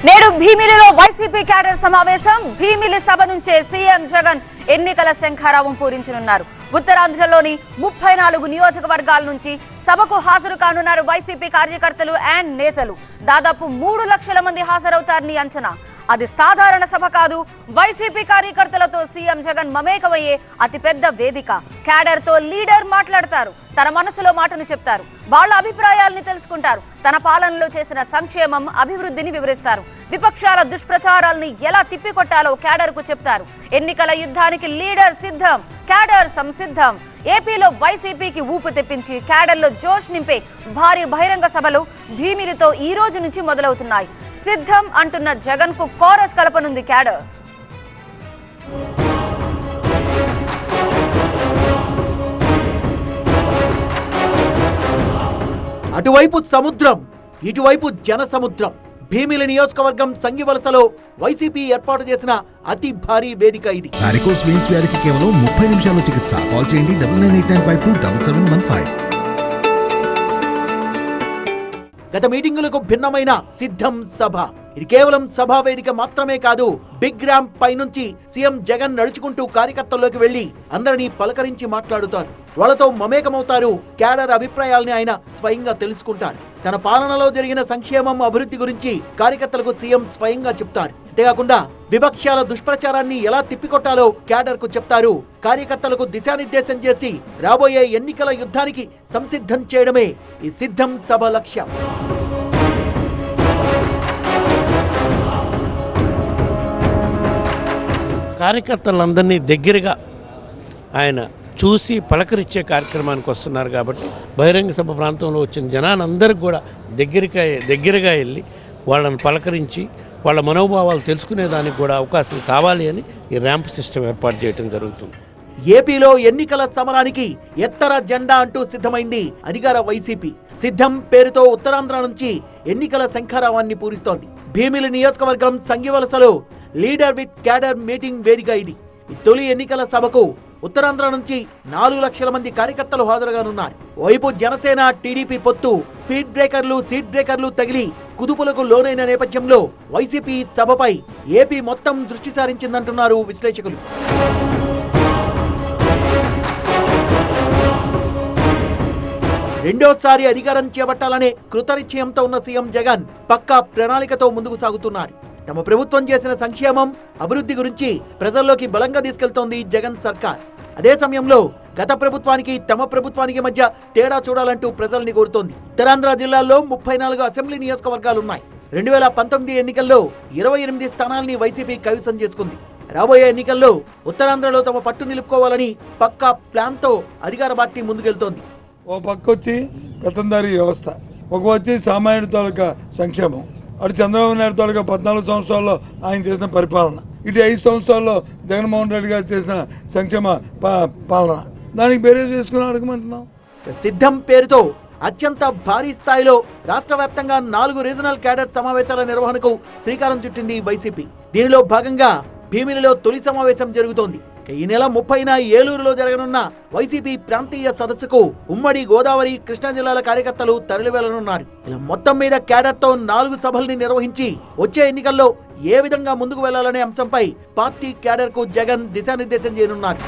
నేడు భీమిలిలో YCP cadre సమావేశం. భీమిలి సభ నుంచే సీఎం జగన్ ఎన్నికల శంఖారావం పూరించనున్నారు. ఉత్తరాంధ్రలోని 34 నియోజకవర్గాల నుంచి సభకు హాజరు కానున్నారు వైసీపీ కార్యకర్తలు అండ్ నేతలు. దాదాపు 3 లక్షల మంది హాజరవుతారని అంచనా. అది సాధారణ సభ కాదు. వైసీపీ కార్యకర్తలతో సీఎం జగన్ మమేకమయ్యే అతిపెద్ద వేదిక. క్యాడర్ తో లీడర్ మాట్లాడతారు, తన మనసులో మాటను చెప్తారు, వాళ్ళ అభిప్రాయాల్ని తెలుసుకుంటారు, తన పాలనలో చేసిన సంక్షేమం, అభివృద్ధిని వివరిస్తారు. విపక్షాల దుష్ప్రచారాల్ని ఎలా తిప్పికొట్టాలో క్యాడర్ కు చెప్తారు. ఎన్నికల యుద్ధానికి లీడర్ సిద్ధం, క్యాడర్ సంసిద్ధం. ఏపీలో వైసీపీకి ఊపు తెప్పించి క్యాడర్లో జోష్ నింపే భారీ బహిరంగ సభలు భీమిలితో ఈ రోజు నుంచి మొదలవుతున్నాయి. సిద్ధం అంటున్న జగన్ కు కోరస్ కలపనుంది క్యాడర్. అటువైపు సముద్రం, ఇటువైపు జన సముద్రం. భీమిలి నియోజకవర్గం సంగివలసలో వైసీపీ ఏర్పాటు చేసిన అతి భారీ వేదిక ఇది. వారికోస్ వెయిన్స్ వ్యాధికి కేవలం 30 నిమిషాల్లో చికిత్స. కాల్ చేయండి 9989527715. గత మీటింగులకు భిన్నమైన సిద్ధం సభ. ఇది కేవలం సభా వేదిక మాత్రమే కాదు. బిగ్ ర్యాంప్ పై నుంచి సీఎం జగన్ నడుచుకుంటూ కార్యకర్తల్లోకి వెళ్లి అందరినీ పలకరించి మాట్లాడుతారు. వాళ్ళతో మమేకమవుతారు. క్యాడర్ అభిప్రాయాల్ని ఆయన స్వయంగా తెలుసుకుంటారు. తన పాలనలో జరిగిన సంక్షేమం, అభివృద్ధి గురించి కార్యకర్తలకు సీఎం స్వయంగా చెప్తారు. అంతేకాకుండా విపక్షాల దుష్ప్రచారాన్ని ఎలా తిప్పికొట్టాలో క్యాడర్ కు చెప్తారు. కార్యకర్తలకు దిశానిర్దేశం చేసి రాబోయే ఎన్నికల యుద్ధానికి సంసిద్ధం చేయడమే ఈ సిద్ధం సభ లక్ష్యం. కార్యకర్తలందరినీ దగ్గరగా ఆయన చూసి పలకరించే కార్యక్రమానికి వస్తున్నారు కాబట్టి బహిరంగ సభ ప్రాంతంలో వచ్చిన జనానందరికి కూడా దగ్గరగా వెళ్ళి వాళ్ళని పలకరించి వాళ్ళ మనోభావాలు తెలుసుకునేదానికి కూడా అవకాశం కావాలి అని ఈ ర్యాంప్ సిస్టమ్ ఏర్పాటు చేయడం జరుగుతుంది. ఏపీలో ఎన్నికల సమరానికి ఎత్తర జెండా అంటూ సిద్ధమైంది అధికార వైసీపీ. సిద్ధం పేరుతో ఉత్తరాంధ్ర నుంచి ఎన్నికల శంఖారావాన్ని పూరిస్తోంది. భీమిలి నియోజకవర్గం సంగివలసలో లీడర్ విత్ క్యాడర్ మీటింగ్ వేదిక ఇది. ఈ తొలి ఎన్నికల సభకు ఉత్తరాంధ్ర నుంచి 4 లక్షల మంది కార్యకర్తలు హాజరుగానున్నారు. వైపు జనసేన, టీడీపీ పొత్తు స్పీడ్ బ్రేకర్లు, సీట్ బ్రేకర్లు తగిలి కుదుపులకు లోనైన నేపథ్యంలో వైసీపీ సభపై ఏపీ మొత్తం దృష్టి సారించిందంటున్నారు విశ్లేషకులు. రెండోసారి అధికారం చేపట్టాలనే కృతనిశ్చయంతో ఉన్న సీఎం జగన్ పక్కా ప్రణాళికతో ముందుకు సాగుతున్నారు. తమ ప్రభుత్వం చేసిన సంక్షేమం, అభివృద్ధి గురించి ప్రజల్లోకి బలంగా తీసుకెళ్తోంది జగన్ సర్కార్. అదే సమయంలో గత ప్రభుత్వానికి, తమ ప్రభుత్వానికి మధ్య తేడా చూడాలంటూ ప్రజల్ని కోరుతోంది. ఉత్తరాంధ్ర జిల్లాల్లో 34 అసెంబ్లీ నియోజకవర్గాలున్నాయి. 2019 ఎన్నికల్లో 28 స్థానాల్ని వైసీపీ కైవసం చేసుకుంది. రాబోయే ఎన్నికల్లో ఉత్తరాంధ్రలో తమ పట్టు నిలుపుకోవాలని పక్కా ప్లాన్ తో అధికార పార్టీ ముందుకెళ్తోంది. ఓ పక్క వచ్చి పెత్తందారీ వ్యవస్థ, ఒక వచ్చి సామాన్యుడి తాలూకా సంక్షేమం, అటు చంద్రబాబు నాయుడు తాలూకా 14 సంవత్సరాల్లో ఆయన చేసిన పరిపాలన, ఇటు 5 సంవత్సరాల్లో జగన్మోహన్ రెడ్డి గారు చేసిన సంక్షేమ పాలన, దానికి బేరేజ్ వేసుకుని అడగమంటున్నాం. సిద్ధం పేరుతో అత్యంత భారీ స్థాయిలో రాష్ట్ర వ్యాప్తంగా 4 రీజనల్ క్యాడర్ సమావేశాల నిర్వహణకు శ్రీకారం చుట్టింది వైసీపీ. దీనిలో భాగంగా భీమిలిలో తొలి సమావేశం జరుగుతోంది. ఈ నెల 30న ఏలూరులో జరగనున్న వైసీపీ ప్రాంతీయ సదస్సుకు ఉమ్మడి గోదావరి, కృష్ణా జిల్లాల కార్యకర్తలు తరలివెళ్లనున్నారు. ఇలా మొత్తం మీద క్యాడర్ తో 4 సభల్ని నిర్వహించి వచ్చే ఎన్నికల్లో ఏ విధంగా ముందుకు వెళ్లాలనే అంశంపై పార్టీ క్యాడర్ కు జగన్ దిశానిర్దేశం చేయనున్నారు.